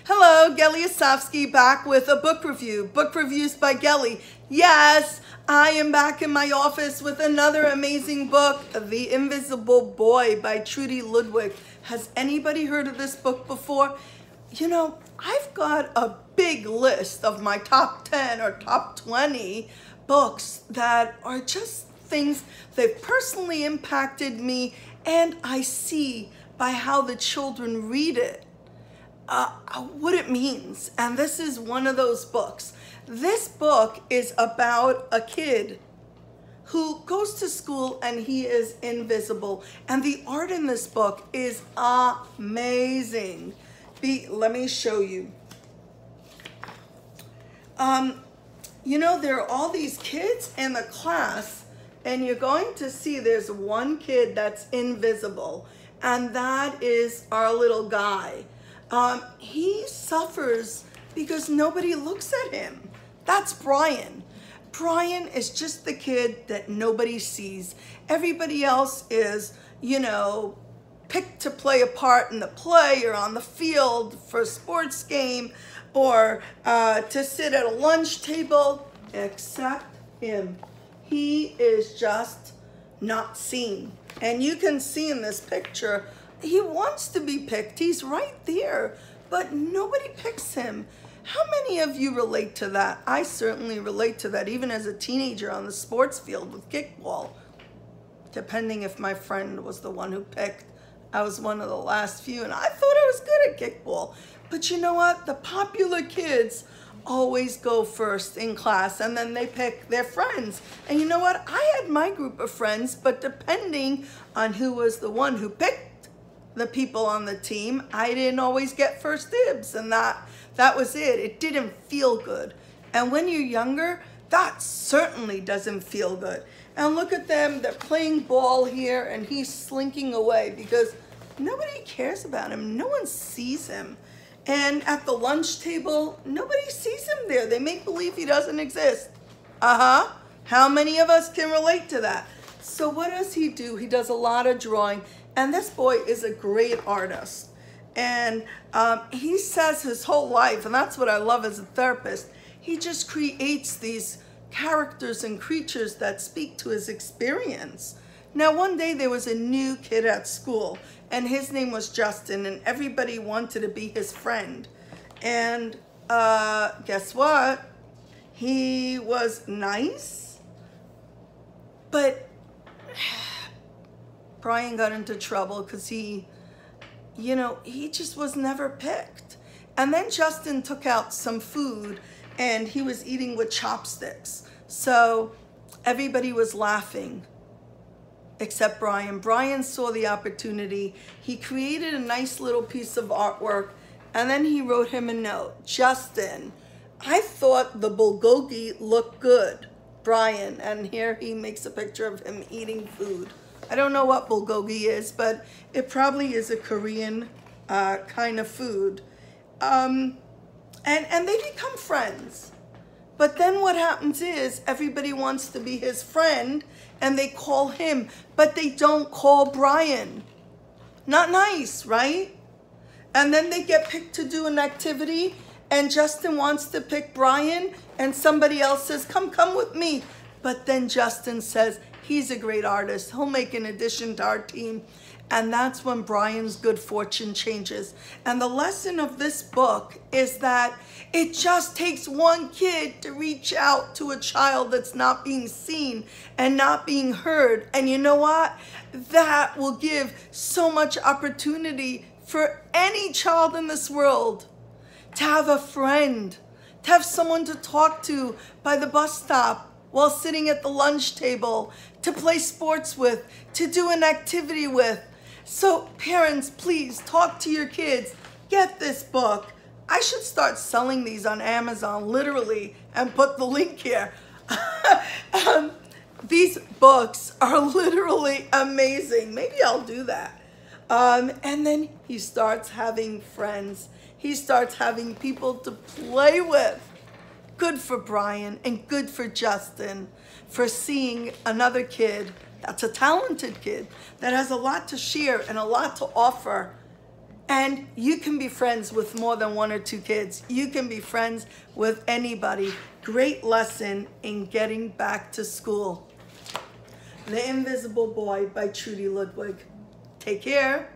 Hello, Gelly Asofsky back with a book review. Book reviews by Gelly. Yes, I am back in my office with another amazing book, The Invisible Boy by Trudy Ludwig. Has anybody heard of this book before? You know, I've got a big list of my top 10 or top 20 books that are just things that personally impacted me, and I see by how the children read it what it means. And this is one of those books. This book is about a kid who goes to school and he is invisible. And the art in this book is amazing. Let me show you. You know, there are all these kids in the class, and you're going to see there's one kid that's invisible, and that is our little guy. He suffers because nobody looks at him. That's Brian. Brian is just the kid that nobody sees. Everybody else is, you know, picked to play a part in the play or on the field for a sports game or to sit at a lunch table, except him. He is just not seen. And you can see in this picture, he wants to be picked. He's right there, but nobody picks him. How many of you relate to that? I certainly relate to that, even as a teenager on the sports field with kickball. Depending if my friend was the one who picked. I was one of the last few, and I thought I was good at kickball. But you know what? The popular kids always go first in class, and then they pick their friends. And you know what? I had my group of friends, but depending on who was the one who picked the people on the team, I didn't always get first dibs, and that was it. It didn't feel good. And when you're younger, that certainly doesn't feel good. And look at them, they're playing ball here, and he's slinking away because nobody cares about him. No one sees him. And at the lunch table, nobody sees him there. They make believe he doesn't exist. How many of us can relate to that? So what does he do? He does a lot of drawing. And this boy is a great artist. And he says his whole life, and that's what I love as a therapist, he just creates these characters and creatures that speak to his experience. Now, one day there was a new kid at school, and his name was Justin, and everybody wanted to be his friend. And guess what? He was nice, but Brian got into trouble because he just was never picked. And then Justin took out some food and he was eating with chopsticks. So everybody was laughing except Brian. Brian saw the opportunity. He created a nice little piece of artwork, and then he wrote him a note. Justin, I thought the bulgogi looked good, Brian. And here he makes a picture of him eating food. I don't know what bulgogi is, but it probably is a Korean kind of food. And they become friends. But then what happens is everybody wants to be his friend, and they call him, but they don't call Brian. Not nice, right? And then they get picked to do an activity, and Justin wants to pick Brian, and somebody else says, come with me. But then Justin says, he's a great artist. He'll make an addition to our team. And that's when Brian's good fortune changes. And the lesson of this book is that it just takes one kid to reach out to a child that's not being seen and not being heard. And you know what? That will give so much opportunity for any child in this world to have a friend, to have someone to talk to by the bus stop while sitting at the lunch table, to play sports with, to do an activity with. So parents, please talk to your kids. Get this book. I should start selling these on Amazon, literally, and put the link here. These books are literally amazing. Maybe I'll do that. And then he starts having friends. He starts having people to play with. Good for Brian and good for Justin for seeing another kid that's a talented kid that has a lot to share and a lot to offer And you can be friends with more than 1 or 2 kids. You can be friends with anybody. Great lesson in getting back to school. The Invisible Boy by Trudy Ludwig. Take care.